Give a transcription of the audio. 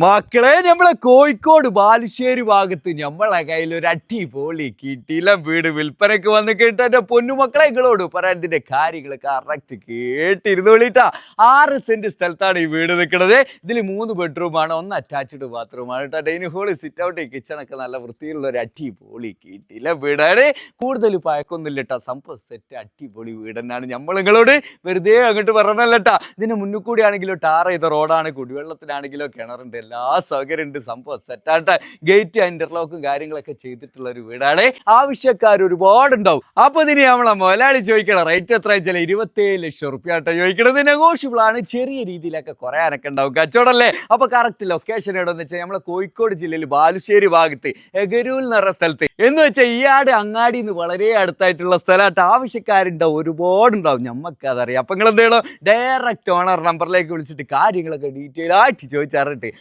മക്കളെ നമ്മളെ കോഴിക്കോട് ബാലുശ്ശേരി ഭാഗത്ത് നമ്മളെ കയ്യിൽ ഒരു അടിപൊളി കിട്ടിയില്ല വീട് വിൽപ്പനക്ക് വന്ന് കേട്ട എന്റെ പൊന്നുമക്കളെ നിങ്ങളോട് പറയാൻ കാര്യങ്ങൾ കറക്റ്റ് കേട്ടിരുന്നോളിട്ടാ. 6 സെന്റ് സ്ഥലത്താണ് ഈ വീട് നിൽക്കുന്നത്. ഇതിൽ 3 ബെഡ്റൂമാണ്, 1 അറ്റാച്ച്ഡ് ബാത്റൂമാണ് കേട്ടോ. ഡൈനിങ് ഹോള്, സിറ്റ് ഔട്ട്, കിച്ചണൊക്കെ നല്ല വൃത്തിയുള്ള ഒരു അടിപൊളി കിട്ടിയില്ല വീടാണ്. കൂടുതൽ പഴക്കൊന്നുമില്ല കേട്ടോ. സംഭവം സെറ്റ് അടിപൊളി വീട് തന്നെയാണ്. നമ്മൾ നിങ്ങളോട് വെറുതെ അങ്ങോട്ട് പറഞ്ഞല്ലട്ടാ. ഇതിന് മുന്നിൽ കൂടി ആണെങ്കിലോ ടാർ ചെയ്ത റോഡാണ്, കുടിവെള്ളത്തിനാണെങ്കിലോ കിണറുണ്ട്, എല്ലാ സൗകര്യം ഉണ്ട്. സംഭവം സെറ്റാട്ടെ. ഗേറ്റ് ഇന്റർലോക്കും കാര്യങ്ങളൊക്കെ ചെയ്തിട്ടുള്ള ഒരു വീടാണ്. ആവശ്യക്കാർ ഒരുപാടുണ്ടാവും. അപ്പൊ ഇതിന് നമ്മളെ മുതലാളി ചോദിക്കണം റേറ്റ് എത്ര വെച്ചാൽ 27 ലക്ഷം റുപ്യ ആട്ടോ ചോദിക്കണത്. നെഗോഷ്യബിൾ ആണ്, ചെറിയ രീതിയിലൊക്കെ കുറയാനൊക്കെ ഉണ്ടാവും. കച്ചവടല്ലേ. അപ്പൊ കറക്റ്റ് ലൊക്കേഷൻ എവിടെന്ന് വെച്ചാൽ നമ്മളെ കോഴിക്കോട് ജില്ലയിൽ ബാലുശ്ശേരി ഭാഗത്ത് എഗരൂൽ എന്ന് പറഞ്ഞ സ്ഥലത്ത്. എന്ന് വെച്ചാൽ ഈയാട് അങ്ങാടി നിന്ന് വളരെ അടുത്തായിട്ടുള്ള സ്ഥലമായിട്ട്. ആവശ്യക്കാരുണ്ടാവും, ഒരുപാടുണ്ടാവും. ഞമ്മക്ക് അതറിയാം. അപ്പൊ നിങ്ങൾ എന്ത് ചെയ്യണം, ഡയറക്റ്റ് ഓണർ നമ്പറിലേക്ക് വിളിച്ചിട്ട് കാര്യങ്ങളൊക്കെ ഡീറ്റെയിൽ ആയിട്ട് ചോദിച്ചറിഞ്ഞിട്ട്